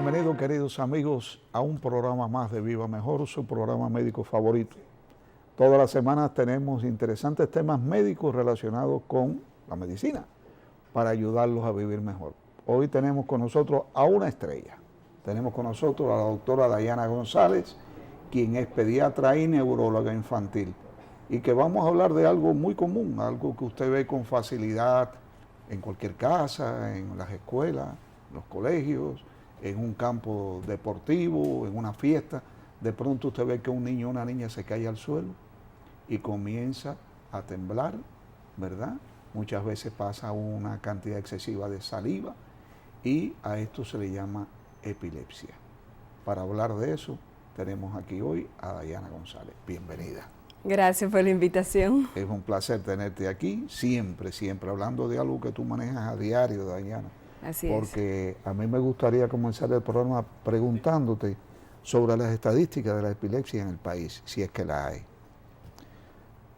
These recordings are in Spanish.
Bienvenidos, queridos amigos, a un programa más de Viva Mejor, su programa médico favorito. Todas las semanas tenemos interesantes temas médicos relacionados con la medicina para ayudarlos a vivir mejor. Hoy tenemos con nosotros a una estrella. Tenemos con nosotros a la doctora Dayana González, quien es pediatra y neuróloga infantil, y que vamos a hablar de algo muy común, algo que usted ve con facilidad en cualquier casa, en las escuelas, en los colegios, en un campo deportivo, en una fiesta. De pronto usted ve que un niño o una niña se cae al suelo y comienza a temblar, ¿verdad? Muchas veces pasa una cantidad excesiva de saliva y a esto se le llama epilepsia. Para hablar de eso, tenemos aquí hoy a Dayana González. Bienvenida. Gracias por la invitación. Es un placer tenerte aquí, siempre, hablando de algo que tú manejas a diario, Dayana. Así es. Porque a mí me gustaría comenzar el programa preguntándote sobre las estadísticas de la epilepsia en el país, si es que la hay.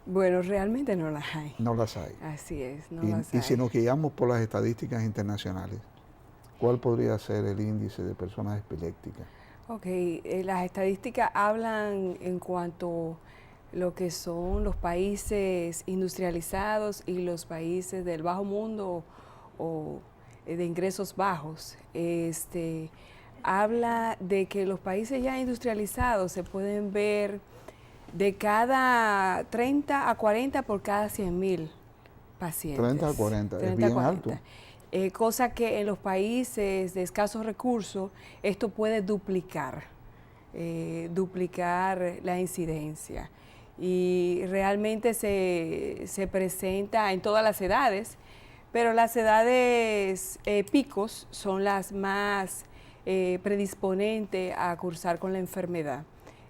Bueno, realmente no las hay. No las hay. Así es, no las hay. Y si nos guiamos por las estadísticas internacionales, ¿cuál podría ser el índice de personas epilépticas? Ok, las estadísticas hablan en cuanto a lo que son los países industrializados y los países del bajo mundo o de ingresos bajos. Habla de que los países ya industrializados se pueden ver de cada 30 a 40 por cada 100,000 pacientes. 30 a 40, es bien alto. Cosa que en los países de escasos recursos esto puede duplicar la incidencia. Y realmente se presenta en todas las edades, pero las edades picos son las más predisponentes a cursar con la enfermedad.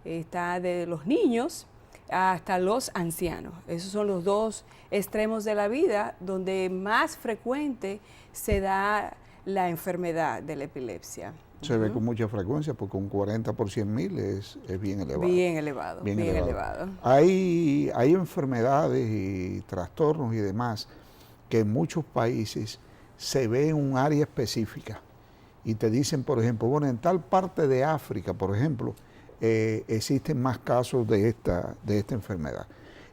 Está de los niños hasta los ancianos. Esos son los dos extremos de la vida donde más frecuente se da la enfermedad de la epilepsia. Se ve con mucha frecuencia porque un 40 por 100,000 es bien elevado. Bien elevado. Hay enfermedades y trastornos y demás que en muchos países se ve en un área específica y te dicen, por ejemplo, bueno, en tal parte de África, por ejemplo, existen más casos de esta enfermedad.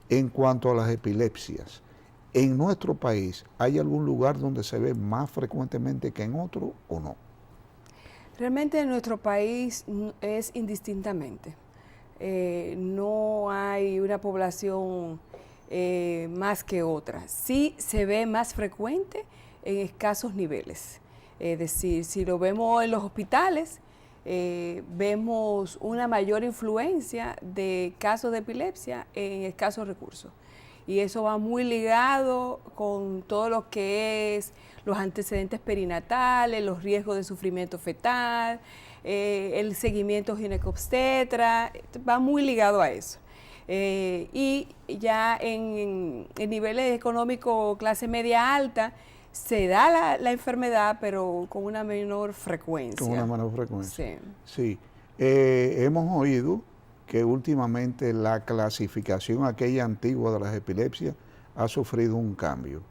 En cuanto a las epilepsias, ¿en nuestro país hay algún lugar donde se ve más frecuentemente que en otro o no? Realmente en nuestro país es indistintamente. No hay una población más que otra. Sí se ve más frecuente en escasos niveles. Es decir, si lo vemos en los hospitales, vemos una mayor influencia de casos de epilepsia en escasos recursos. Y eso va muy ligado con todo lo que es los antecedentes perinatales, los riesgos de sufrimiento fetal, el seguimiento ginecobstetra, va muy ligado a eso. Y ya en niveles económicos clase media alta, se da la enfermedad, pero con una menor frecuencia. Con una menor frecuencia. Sí. Sí. Hemos oído que últimamente la clasificación aquella antigua de las epilepsias ha sufrido un cambio.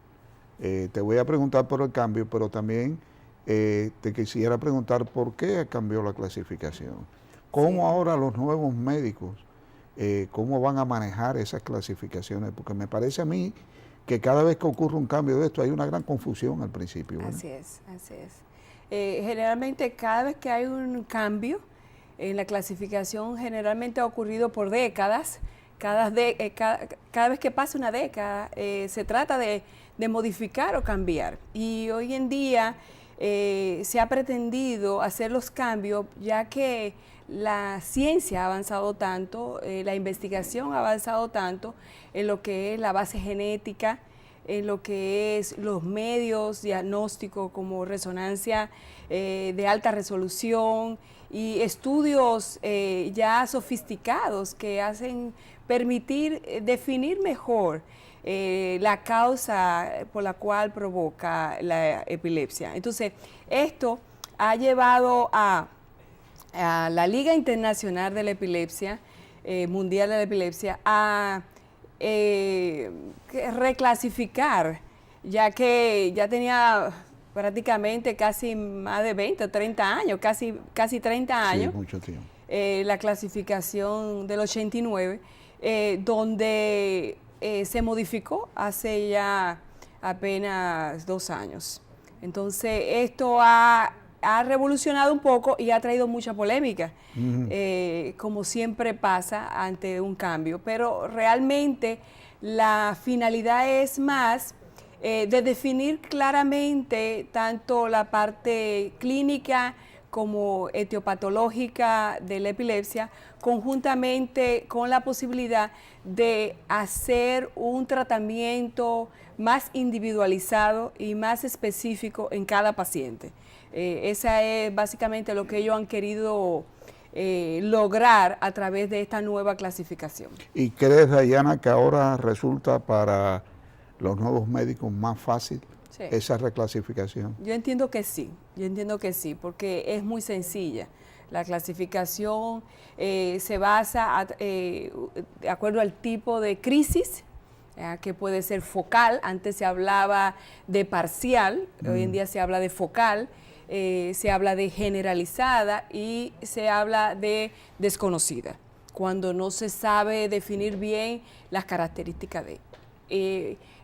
Te voy a preguntar por el cambio, pero también te quisiera preguntar por qué cambió la clasificación. ¿Cómo ahora los nuevos médicos, cómo van a manejar esas clasificaciones? Porque me parece a mí que cada vez que ocurre un cambio de esto hay una gran confusión al principio, ¿verdad? Así es. Generalmente cada vez que hay un cambio en la clasificación, generalmente ha ocurrido por décadas. Cada vez que pasa una década se trata de modificar o cambiar. Y hoy en día se ha pretendido hacer los cambios ya que la ciencia ha avanzado tanto, la investigación ha avanzado tanto en lo que es la base genética, en lo que es los medios diagnósticos como resonancia de alta resolución y estudios ya sofisticados que hacen permitir definir mejor la causa por la cual provoca la epilepsia. Entonces, esto ha llevado a la Liga Internacional de la Epilepsia, Mundial de la Epilepsia, a reclasificar, ya que ya tenía prácticamente casi más de 20 o 30 años, casi 30 años. Sí, mucho tiempo. La clasificación del 89, donde se modificó hace ya apenas 2 años. Entonces, esto ha revolucionado un poco y ha traído mucha polémica, como siempre pasa ante un cambio. Pero realmente la finalidad es más de definir claramente tanto la parte clínica como etiopatológica de la epilepsia, conjuntamente con la posibilidad de hacer un tratamiento más individualizado y más específico en cada paciente. Esa es básicamente lo que ellos han querido lograr a través de esta nueva clasificación. ¿Y crees, Dayana, que ahora resulta para los nuevos médicos más fácil esa reclasificación? Yo entiendo que sí, porque es muy sencilla. La clasificación se basa de acuerdo al tipo de crisis, que puede ser focal. Antes se hablaba de parcial, hoy en día se habla de focal, se habla de generalizada y se habla de desconocida, cuando no se sabe definir bien las características de.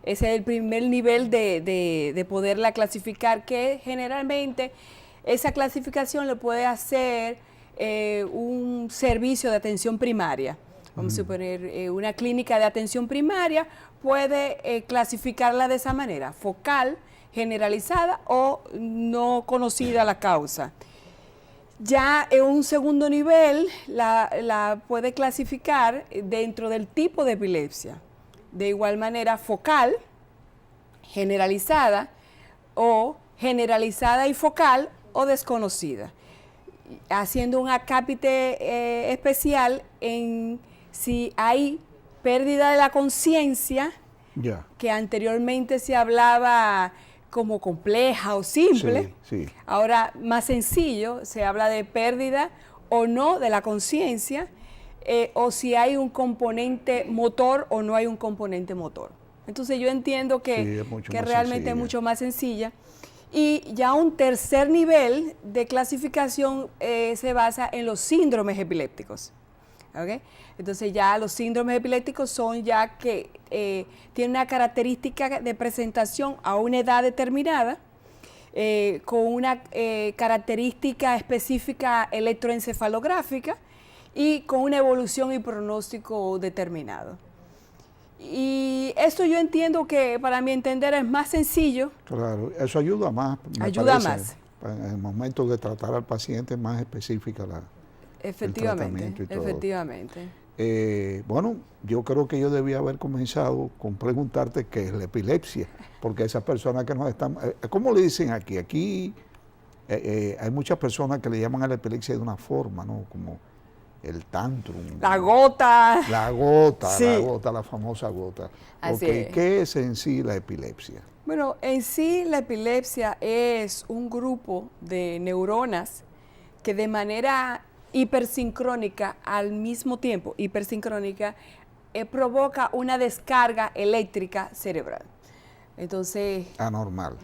Ese es el primer nivel de poderla clasificar, que generalmente esa clasificación lo puede hacer un servicio de atención primaria. Vamos a suponer una clínica de atención primaria puede clasificarla de esa manera: focal, generalizada o no conocida la causa. Ya en un segundo nivel la puede clasificar dentro del tipo de epilepsia. De igual manera, focal, generalizada y focal o desconocida, haciendo un acápite especial en si hay pérdida de la conciencia, que anteriormente se hablaba como compleja o simple. Sí. Ahora, más sencillo, se habla de pérdida o no de la conciencia, o si hay un componente motor o no hay un componente motor. Entonces yo entiendo que realmente es mucho más sencilla. Y ya un tercer nivel de clasificación se basa en los síndromes epilépticos. ¿Okay? Entonces ya los síndromes epilépticos son ya que tienen una característica de presentación a una edad determinada, con una característica específica electroencefalográfica y con una evolución y pronóstico determinado. Y esto yo entiendo que, para mi entender, es más sencillo. Claro, eso ayuda más. Ayuda más. En el momento de tratar al paciente, más específica efectivamente. Bueno, yo creo que yo debía haber comenzado con preguntarte qué es la epilepsia, porque esas personas que nos están... ¿Cómo le dicen aquí? Aquí hay muchas personas que le llaman a la epilepsia de una forma, ¿no? Como el tantrum. La gota. La famosa gota. Así es. ¿Qué es en sí la epilepsia? Bueno, en sí la epilepsia es un grupo de neuronas que de manera hipersincrónica al mismo tiempo, provoca una descarga eléctrica cerebral. Entonces... Anormal.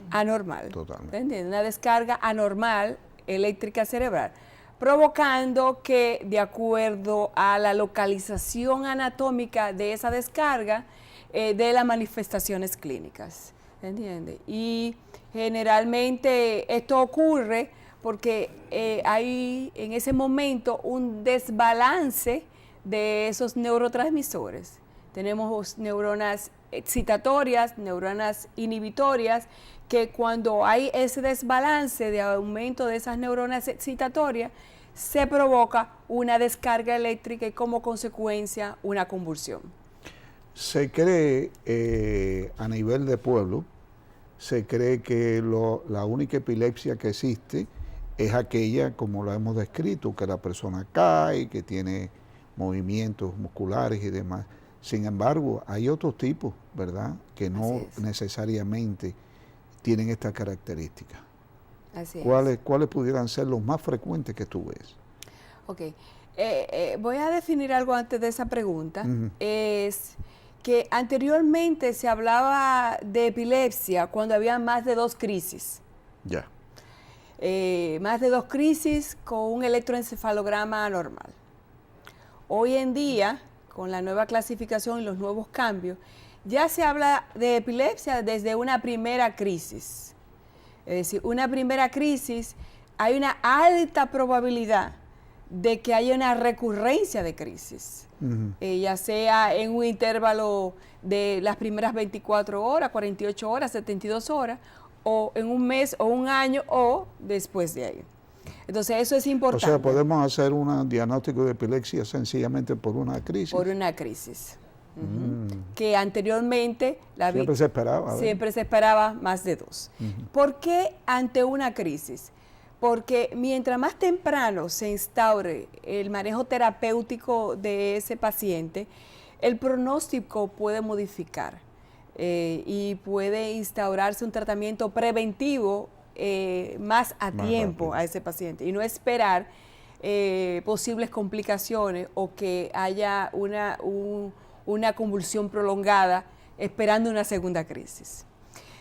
Totalmente. ¿Entiendes? Una descarga anormal eléctrica cerebral, provocando que, de acuerdo a la localización anatómica de esa descarga, de las manifestaciones clínicas, ¿entiende? Y generalmente esto ocurre porque hay en ese momento un desbalance de esos neurotransmisores. Tenemos neuronas excitatorias, neuronas inhibitorias, que cuando hay ese desbalance de aumento de esas neuronas excitatorias, se provoca una descarga eléctrica y como consecuencia una convulsión. Se cree a nivel de pueblo, se cree que la única epilepsia que existe es aquella, como lo hemos descrito, que la persona cae, que tiene movimientos musculares y demás. Sin embargo, hay otros tipos, ¿verdad?, que no necesariamente tienen esta característica. Así es. ¿Cuáles pudieran ser los más frecuentes que tú ves? Ok. Voy a definir algo antes de esa pregunta. Es que anteriormente se hablaba de epilepsia cuando había más de 2 crisis. Ya. Más de 2 crisis con un electroencefalograma anormal. Hoy en día, con la nueva clasificación y los nuevos cambios, ya se habla de epilepsia desde una primera crisis. Es decir, una primera crisis, hay una alta probabilidad de que haya una recurrencia de crisis, ya sea en un intervalo de las primeras 24 horas, 48 horas, 72 horas, o en un mes o un año o después de ello. Entonces eso es importante. O sea, podemos hacer un diagnóstico de epilepsia sencillamente por una crisis. Por una crisis. Que anteriormente siempre se esperaba más de 2. ¿Por qué ante una crisis? Porque mientras más temprano se instaure el manejo terapéutico de ese paciente, el pronóstico puede modificar y puede instaurarse un tratamiento preventivo más a tiempo a ese paciente y no esperar posibles complicaciones o que haya una convulsión prolongada esperando una segunda crisis.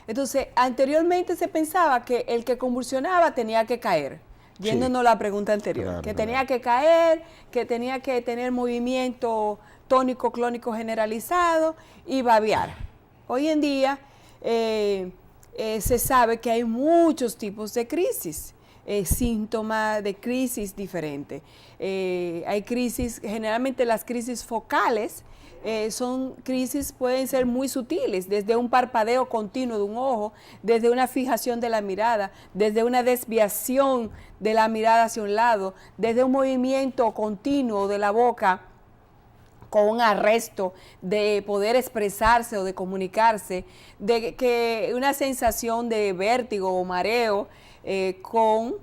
Entonces, anteriormente se pensaba que el que convulsionaba tenía que caer, yéndonos a la pregunta anterior, tenía que caer, que tenía que tener movimiento tónico clónico generalizado y babear. Hoy en día se sabe que hay muchos tipos de crisis, síntomas de crisis diferentes. Hay crisis, generalmente las crisis focales, son crisis, pueden ser muy sutiles, desde un parpadeo continuo de un ojo, desde una fijación de la mirada, desde una desviación de la mirada hacia un lado, desde un movimiento continuo de la boca con un arresto de poder expresarse o de comunicarse, de que una sensación de vértigo o mareo con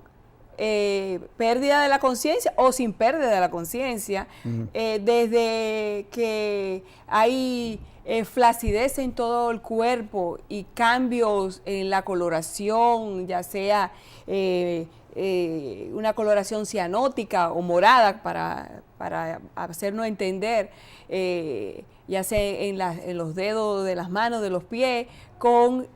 pérdida de la conciencia o sin pérdida de la conciencia, desde que hay flacidez en todo el cuerpo y cambios en la coloración, ya sea una coloración cianótica o morada para hacernos entender, ya sea en los dedos de las manos, de los pies, con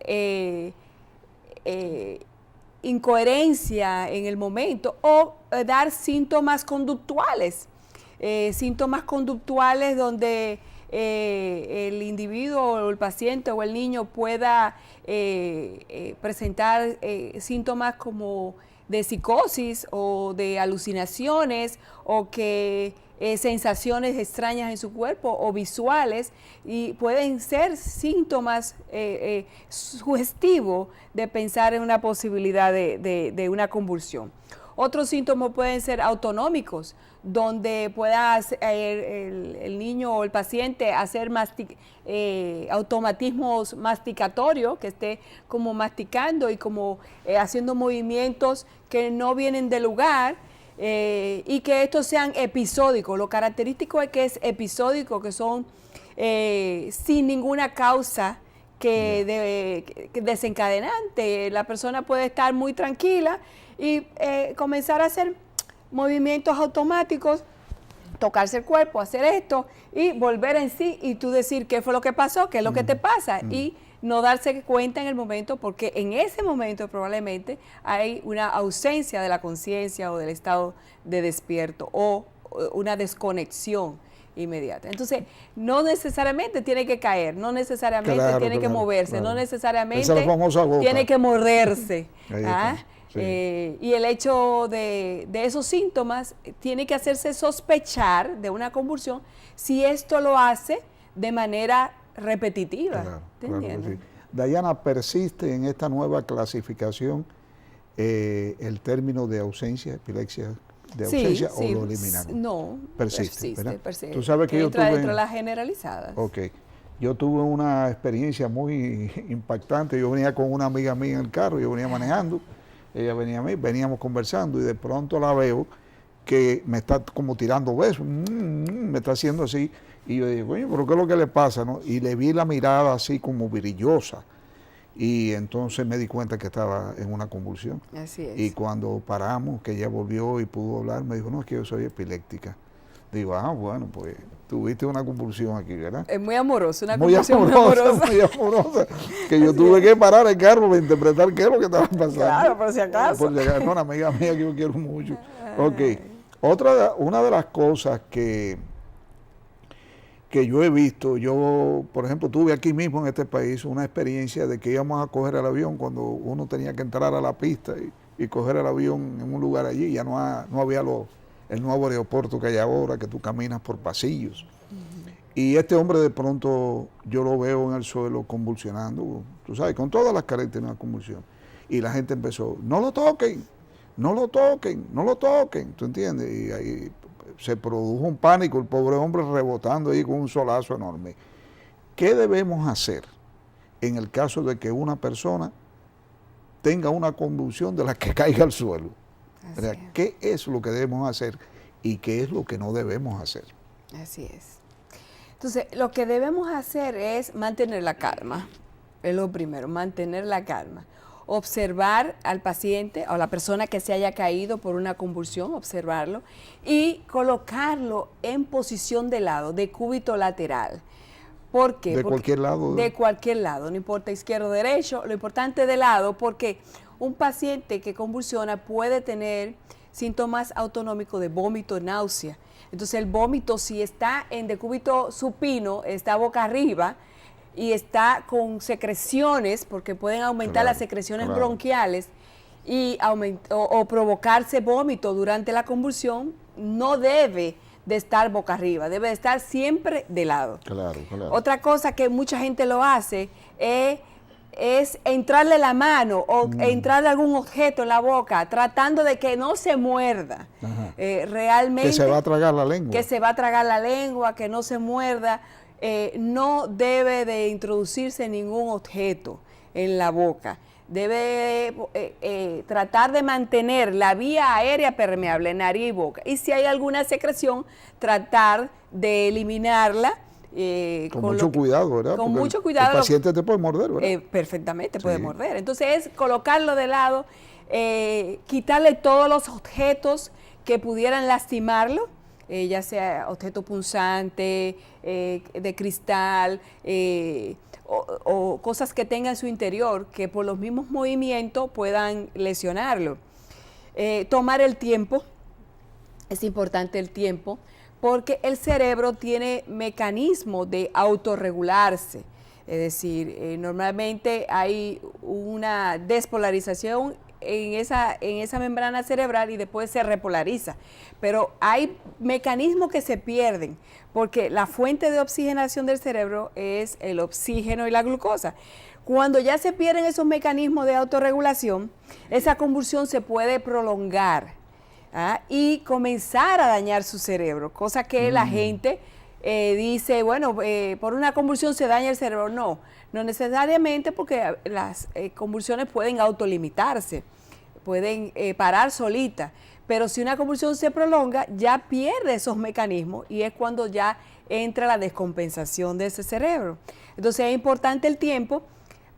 incoherencia en el momento o dar síntomas conductuales donde el individuo o el paciente o el niño pueda presentar síntomas como de psicosis o de alucinaciones o que sensaciones extrañas en su cuerpo o visuales, y pueden ser síntomas sugestivos de pensar en una posibilidad de una convulsión. Otros síntomas pueden ser autonómicos, donde pueda el niño o el paciente hacer automatismos masticatorios, que esté como masticando y como haciendo movimientos que no vienen del lugar, y que estos sean episódicos. Lo característico es que es episódico, que son sin ninguna causa que desencadenante. La persona puede estar muy tranquila y comenzar a hacer movimientos automáticos, tocarse el cuerpo, hacer esto y volver en sí y tú decir qué fue lo que pasó, qué es lo que te pasa y no darse cuenta en el momento, porque en ese momento probablemente hay una ausencia de la conciencia o del estado de despierto o una desconexión inmediata. Entonces, no necesariamente tiene que caer, no necesariamente tiene que moverse, no necesariamente tiene que morderse. Y el hecho de esos síntomas tiene que hacerse sospechar de una convulsión si esto lo hace de manera repetitiva. Claro que sí. Dayana, ¿persiste en esta nueva clasificación el término de ausencia, epilepsia de ausencia, o lo eliminaron? No, persiste. Tú sabes que entra dentro de las generalizadas. Ok. Yo tuve una experiencia muy impactante. Yo venía con una amiga mía en el carro, yo venía manejando, ella venía a mí, veníamos conversando y de pronto la veo que me está como tirando besos, me está haciendo así. Y yo digo, oye, ¿pero qué es lo que le pasa, no? Y le vi la mirada así como brillosa. Y entonces me di cuenta que estaba en una convulsión. Así es. Y cuando paramos, que ella volvió y pudo hablar, me dijo, no, es que yo soy epiléptica. Digo, bueno, pues tuviste una convulsión aquí, ¿verdad? Es muy amoroso, una muy convulsión amorosa, muy amorosa. Que yo tuve que parar el carro para interpretar qué es lo que estaba pasando. Claro, por si acaso. Por si acaso, no, una amiga mía que yo quiero mucho. Ok. Una de las cosas que yo he visto, yo, por ejemplo, tuve aquí mismo en este país una experiencia de que íbamos a coger el avión cuando uno tenía que entrar a la pista y coger el avión en un lugar allí, ya no había el nuevo aeropuerto que hay ahora, que tú caminas por pasillos. Y este hombre de pronto yo lo veo en el suelo convulsionando, tú sabes, con todas las características de una convulsión. Y la gente empezó, no lo toquen, no lo toquen, no lo toquen, ¿tú entiendes? Y ahí se produjo un pánico, el pobre hombre rebotando ahí con un solazo enorme. ¿Qué debemos hacer en el caso de que una persona tenga una convulsión de la que caiga al suelo? O sea, ¿qué es lo que debemos hacer y qué es lo que no debemos hacer? Así es. Entonces, lo que debemos hacer es mantener la calma. Es lo primero, mantener la calma. Observar al paciente o a la persona que se haya caído por una convulsión, observarlo y colocarlo en posición de lado, de cúbito lateral. ¿Por qué? ¿De cualquier lado? De cualquier lado, no importa izquierdo o derecho, lo importante es de lado, porque un paciente que convulsiona puede tener síntomas autonómicos de vómito, náusea. Entonces el vómito, si está en decúbito supino, está boca arriba, y está con secreciones, porque pueden aumentar las secreciones bronquiales y o provocarse vómito durante la convulsión, no debe de estar boca arriba, debe de estar siempre de lado. Claro. Otra cosa que mucha gente lo hace es entrarle la mano o entrarle algún objeto en la boca, tratando de que no se muerda. Realmente. Que se va a tragar la lengua. Que se va a tragar la lengua, que no se muerda. No debe de introducirse ningún objeto en la boca. Debe tratar de mantener la vía aérea permeable, nariz y boca. Y si hay alguna secreción, tratar de eliminarla. Con mucho cuidado, ¿verdad? Con porque mucho cuidado. El paciente te puede morder, ¿verdad? Perfectamente, puede morder. Entonces es colocarlo de lado, quitarle todos los objetos que pudieran lastimarlo, ya sea objeto punzante, de cristal, o cosas que tenga en su interior que por los mismos movimientos puedan lesionarlo. Tomar el tiempo, es importante el tiempo, porque el cerebro tiene mecanismos de autorregularse. Es decir, normalmente hay una despolarización en esa membrana cerebral y después se repolariza. Pero hay mecanismos que se pierden, porque la fuente de oxigenación del cerebro es el oxígeno y la glucosa. Cuando ya se pierden esos mecanismos de autorregulación, esa convulsión se puede prolongar y comenzar a dañar su cerebro, cosa que la gente dice, bueno, por una convulsión se daña el cerebro. No necesariamente, porque las convulsiones pueden autolimitarse, pueden parar solita, pero si una convulsión se prolonga, ya pierde esos mecanismos y es cuando ya entra la descompensación de ese cerebro. Entonces es importante el tiempo,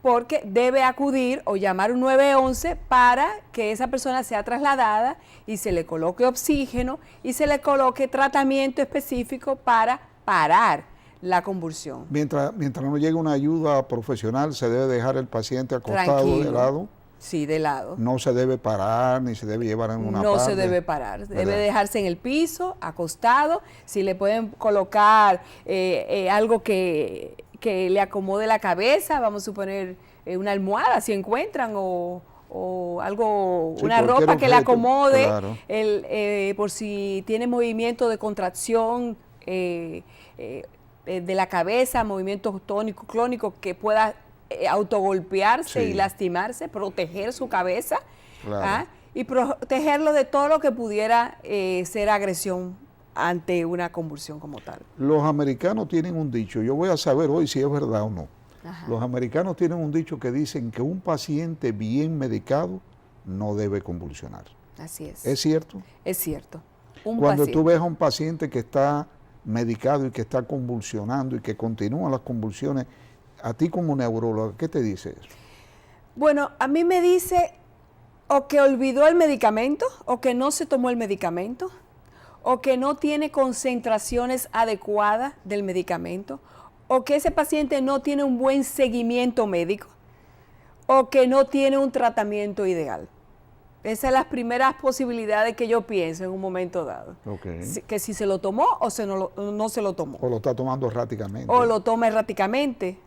porque debe acudir o llamar un 911 para que esa persona sea trasladada y se le coloque oxígeno y se le coloque tratamiento específico para parar la convulsión. Mientras no llegue una ayuda profesional, se debe dejar el paciente acostado. Tranquilo. De lado. Sí, de lado. No se debe parar, ni se debe llevar en una parte. No se debe parar, debe dejarse en el piso, acostado. Si le pueden colocar algo que le acomode la cabeza, vamos a suponer una almohada si encuentran, o algo, sí, una ropa que le acomode, claro. Por si tiene movimiento de contracción de la cabeza, movimientos tónicos, clónicos, que pueda autogolpearse y lastimarse, proteger su cabeza, claro. Y protegerlo de todo lo que pudiera ser agresión ante una convulsión como tal. Los americanos tienen un dicho, yo voy a saber hoy si es verdad o no. Ajá. Los americanos tienen un dicho que dicen que un paciente bien medicado no debe convulsionar. Así es. ¿Es cierto? Es cierto. Cuando tú ves a un paciente que está medicado y que está convulsionando y que continúan las convulsiones, a ti como neuróloga, ¿qué te dice eso? Bueno, a mí me dice o que olvidó el medicamento, o que no se tomó el medicamento, o que no tiene concentraciones adecuadas del medicamento, o que ese paciente no tiene un buen seguimiento médico, o que no tiene un tratamiento ideal. Esas son las primeras posibilidades que yo pienso en un momento dado. Okay. Que si se lo tomó o no se lo tomó. O lo está tomando erráticamente. O lo toma erráticamente,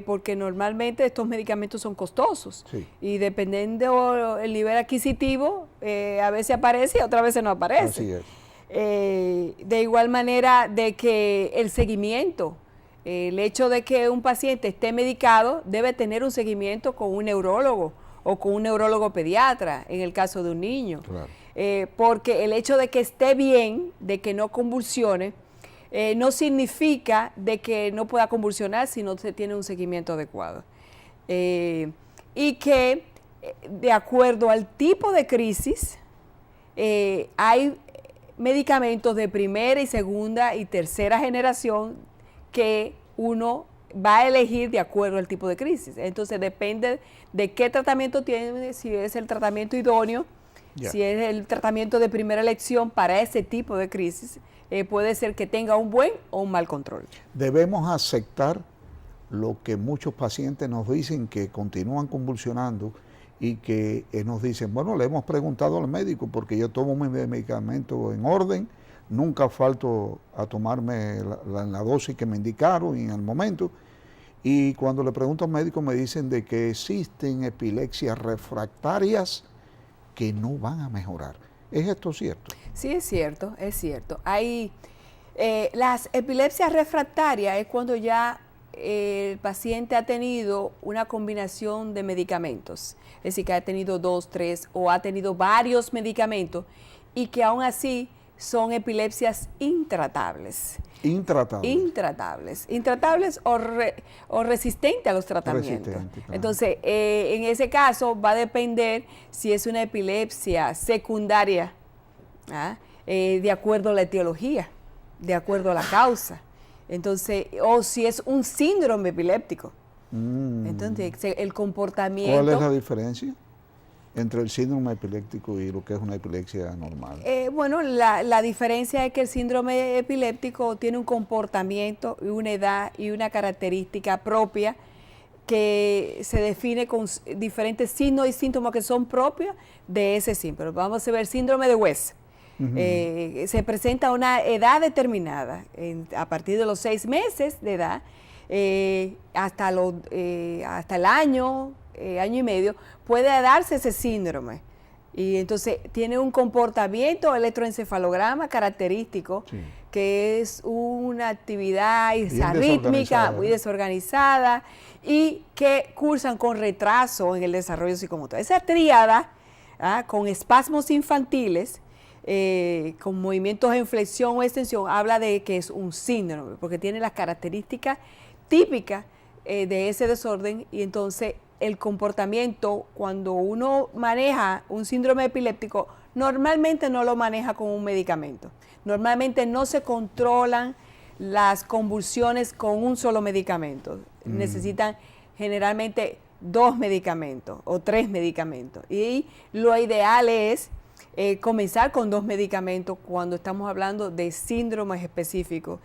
porque normalmente estos medicamentos son costosos. Sí. Y dependiendo del nivel adquisitivo, a veces aparece y otras veces no aparece. Así es. De igual manera de que el seguimiento, el hecho de que un paciente esté medicado debe tener un seguimiento con un neurólogo o con un neurólogo pediatra en el caso de un niño. Claro. Porque el hecho de que esté bien, de que no convulsione, no significa de que no pueda convulsionar si no se tiene un seguimiento adecuado. Y que de acuerdo al tipo de crisis, hay medicamentos de primera y segunda y tercera generación que uno va a elegir de acuerdo al tipo de crisis. Entonces depende de qué tratamiento tiene, si es el tratamiento idóneo, si es el tratamiento de primera elección para ese tipo de crisis, puede ser que tenga un buen o un mal control. Debemos aceptar lo que muchos pacientes nos dicen, que continúan convulsionando y que nos dicen, bueno, le hemos preguntado al médico porque yo tomo mi medicamento en orden, nunca falto a tomarme la dosis que me indicaron en el momento, y cuando le pregunto al médico me dicen de que existen epilepsias refractarias que no van a mejorar. ¿Es esto cierto? Sí, es cierto, es cierto. Hay las epilepsias refractarias es cuando ya el paciente ha tenido una combinación de medicamentos, es decir, que ha tenido 2, 3 o ha tenido varios medicamentos y que aún así son epilepsias intratables. Intratables o resistentes a los tratamientos. Claro. Entonces, en ese caso va a depender si es una epilepsia secundaria, de acuerdo a la etiología, de acuerdo a la causa. Entonces, o si es un síndrome epiléptico. Entonces, el comportamiento... ¿Cuál es la diferencia entre el síndrome epiléptico y lo que es una epilepsia normal? Bueno, la diferencia es que el síndrome epiléptico tiene un comportamiento y una edad y una característica propia que se define con diferentes signos y síntomas que son propios de ese síndrome. Vamos a ver el síndrome de West. Se presenta a una edad determinada, a partir de los 6 meses de edad, hasta el año y medio, puede darse ese síndrome. Y entonces tiene un comportamiento electroencefalograma característico, sí, que es una actividad arrítmica, muy desorganizada, y que cursan con retraso en el desarrollo psicomotor. Esa tríada, con espasmos infantiles, con movimientos en flexión o extensión, habla de que es un síndrome, porque tiene las características típicas de ese desorden. Y entonces el comportamiento, cuando uno maneja un síndrome epiléptico, normalmente no lo maneja con un medicamento. Normalmente no se controlan las convulsiones con un solo medicamento. Necesitan generalmente 2 medicamentos o 3 medicamentos. Y lo ideal es comenzar con 2 medicamentos cuando estamos hablando de síndromes específicos,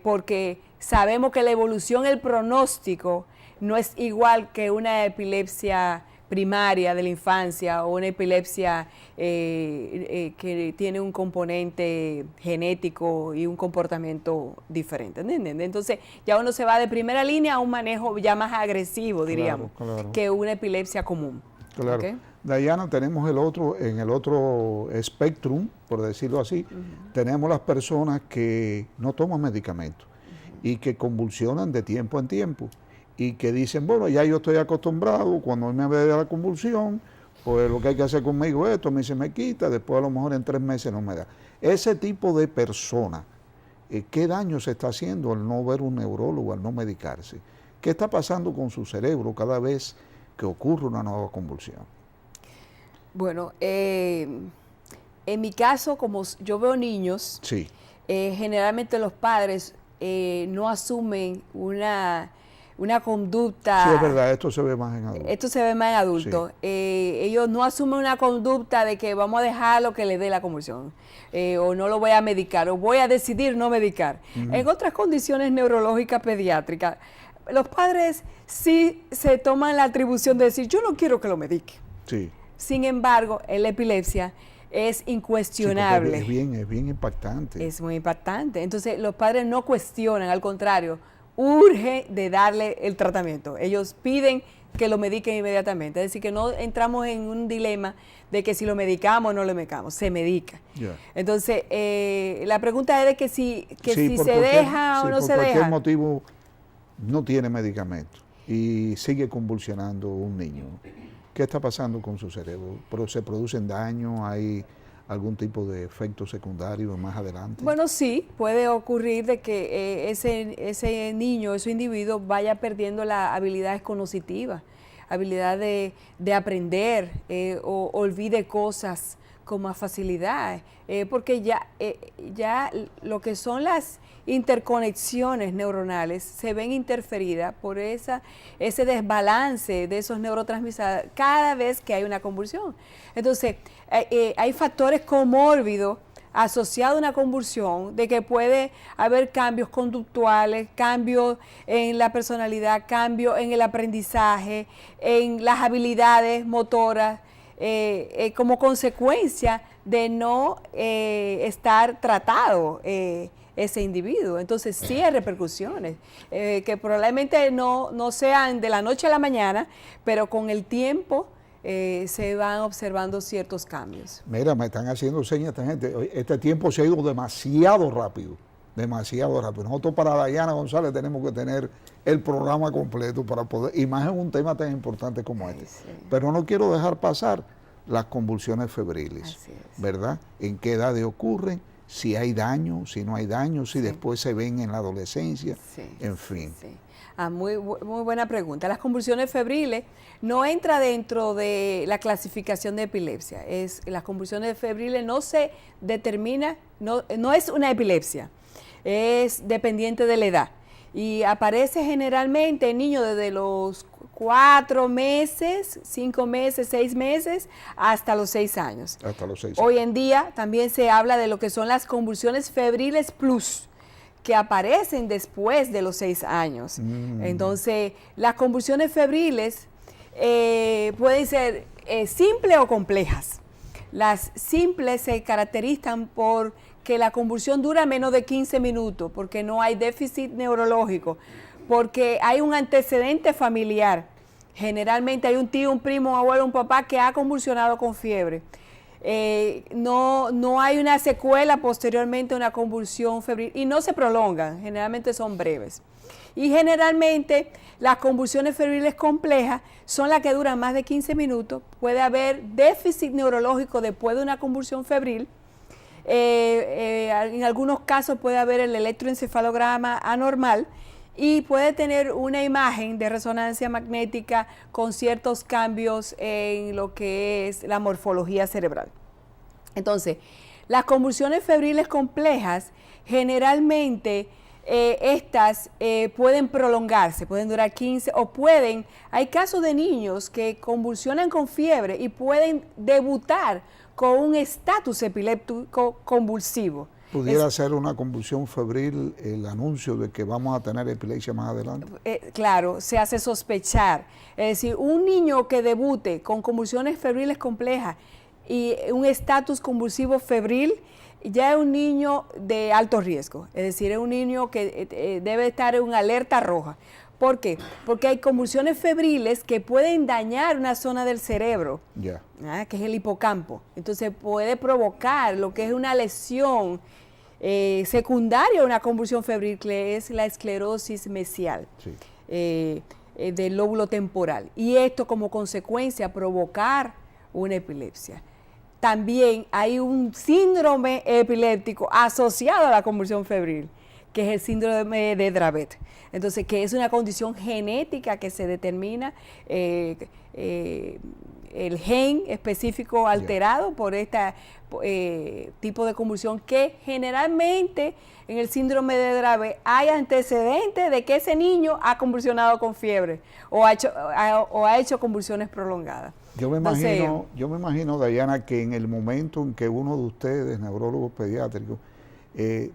porque sabemos que la evolución, el pronóstico, no es igual que una epilepsia primaria de la infancia o una epilepsia que tiene un componente genético y un comportamiento diferente, ¿entienden? Entonces ya uno se va de primera línea a un manejo ya más agresivo, diríamos, que una epilepsia común. Claro. ¿Okay? Dayana, tenemos en el otro espectrum, por decirlo así, tenemos las personas que no toman medicamentos y que convulsionan de tiempo en tiempo y que dicen, bueno, ya yo estoy acostumbrado, cuando me ve la convulsión, pues lo que hay que hacer conmigo es esto, a mí se me quita, después a lo mejor en 3 meses no me da. Ese tipo de persona, ¿qué daño se está haciendo al no ver un neurólogo, al no medicarse? ¿Qué está pasando con su cerebro cada vez que ocurre una nueva convulsión? Bueno, en mi caso, como yo veo niños, sí, generalmente los padres no asumen una una conducta. Sí, es verdad, esto se ve más en adultos. Esto se ve más en adultos. Sí. Ellos no asumen una conducta de que vamos a dejarlo que le dé la convulsión, o no lo voy a medicar, o voy a decidir no medicar. En otras condiciones neurológicas pediátricas, los padres sí se toman la atribución de decir, yo no quiero que lo medique. Sí. Sin embargo, en la epilepsia es incuestionable. Sí, es bien impactante. Es muy impactante. Entonces, los padres no cuestionan, al contrario, urge de darle el tratamiento. Ellos piden que lo mediquen inmediatamente. Es decir, que no entramos en un dilema de que si lo medicamos o no lo medicamos, se medica. Yeah. Entonces, la pregunta es de que si por se deja o no se por cualquier deja. motivo no tiene medicamento y sigue convulsionando un niño. ¿Qué está pasando con su cerebro? ¿Se producen daños? ¿Hay algún tipo de efecto secundario más adelante? Bueno, sí, puede ocurrir de que ese niño, ese individuo vaya perdiendo las habilidades cognitivas, habilidad de aprender, o olvide cosas con más facilidad, porque ya lo que son las interconexiones neuronales se ven interferidas por ese desbalance de esos neurotransmisores cada vez que hay una convulsión. Entonces, hay factores comórbidos asociados a una convulsión, de que puede haber cambios conductuales, cambios en la personalidad, cambios en el aprendizaje, en las habilidades motoras, como consecuencia de no estar tratado ese individuo. Entonces sí hay repercusiones, que probablemente no sean de la noche a la mañana, pero con el tiempo se van observando ciertos cambios. Mira, me están haciendo señas esta gente. Este tiempo se ha ido demasiado rápido. Demasiado rápido. Nosotros para Dayana González tenemos que tener el programa completo para poder, y más en un tema tan importante como este. Sí. Pero no quiero dejar pasar las convulsiones febriles, Así es. ¿verdad? ¿En qué edades ocurren? Si hay daño, si no hay daño, si después se ven en la adolescencia, en fin. Sí. Muy buena pregunta. Las convulsiones febriles no entra dentro de la clasificación de epilepsia. Las convulsiones febriles no se determina, no es una epilepsia, es dependiente de la edad. Y aparece generalmente en niños desde los 4 meses, 5 meses, 6 meses, hasta los 6 años. Hasta los 6 años. Hoy en día también se habla de lo que son las convulsiones febriles plus, que aparecen después de los 6 años. Entonces, las convulsiones febriles pueden ser simples o complejas. Las simples se caracterizan por que la convulsión dura menos de 15 minutos, porque no hay déficit neurológico, porque hay un antecedente familiar. Generalmente hay un tío, un primo, un abuelo, un papá que ha convulsionado con fiebre. No hay una secuela posteriormente a una convulsión febril y no se prolongan, generalmente son breves. Y generalmente las convulsiones febriles complejas son las que duran más de 15 minutos. Puede haber déficit neurológico después de una convulsión febril. En algunos casos puede haber el electroencefalograma anormal y puede tener una imagen de resonancia magnética con ciertos cambios en lo que es la morfología cerebral. Entonces, las convulsiones febriles complejas, generalmente estas pueden prolongarse, pueden durar 15 o hay casos de niños que convulsionan con fiebre y pueden debutar con un estatus epiléptico convulsivo. ¿Pudiera ser una convulsión febril el anuncio de que vamos a tener epilepsia más adelante? Claro, se hace sospechar. Es decir, un niño que debute con convulsiones febriles complejas y un estatus convulsivo febril, ya es un niño de alto riesgo. Es decir, es un niño que debe estar en una alerta roja. ¿Por qué? Porque hay convulsiones febriles que pueden dañar una zona del cerebro, que es el hipocampo. Entonces puede provocar lo que es una lesión secundaria a una convulsión febril, que es la esclerosis mesial del lóbulo temporal. Y esto como consecuencia provocar una epilepsia. También hay un síndrome epiléptico asociado a la convulsión febril, que es el síndrome de Dravet. Entonces, que es una condición genética que se determina el gen específico alterado por este tipo de convulsión, que generalmente en el síndrome de Dravet hay antecedentes de que ese niño ha convulsionado con fiebre o ha hecho convulsiones prolongadas. Yo me imagino, Dayana, que en el momento en que uno de ustedes, neurólogos pediátricos,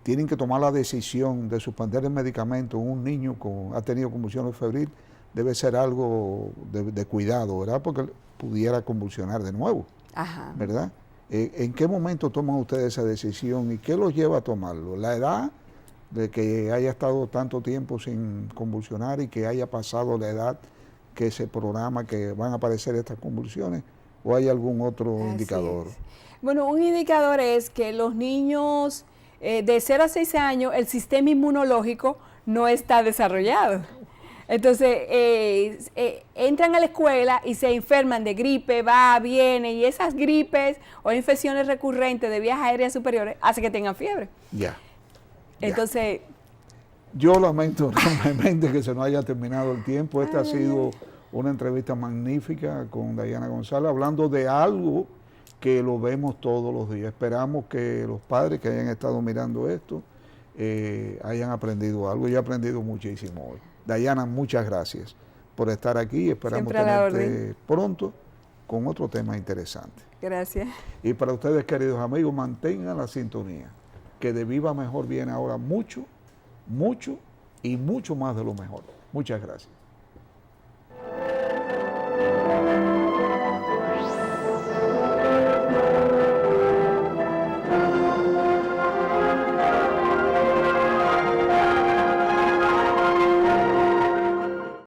tienen que tomar la decisión de suspender el medicamento, un niño ha tenido convulsiones febriles, debe ser algo de cuidado, ¿verdad? Porque pudiera convulsionar de nuevo, Ajá. ¿verdad? ¿En qué momento toman ustedes esa decisión y qué los lleva a tomarlo? ¿La edad de que haya estado tanto tiempo sin convulsionar y que haya pasado la edad que se programa que van a aparecer estas convulsiones, o hay algún otro indicador? Bueno, un indicador es que los niños de 0 a 6 años, el sistema inmunológico no está desarrollado. Entonces, entran a la escuela y se enferman de gripe, viene, y esas gripes o infecciones recurrentes de vías aéreas superiores hacen que tengan fiebre. Ya. Entonces... Yo lamento realmente que se nos haya terminado el tiempo. Esta ha sido una entrevista magnífica con Dayana González, hablando de algo que lo vemos todos los días. Esperamos que los padres que hayan estado mirando esto hayan aprendido algo. Yo he aprendido muchísimo hoy. Dayana, muchas gracias por estar aquí. Esperamos tenerte pronto con otro tema interesante. Gracias. Y para ustedes, queridos amigos, mantengan la sintonía, que de Viva Mejor viene ahora mucho y mucho más de lo mejor. Muchas gracias.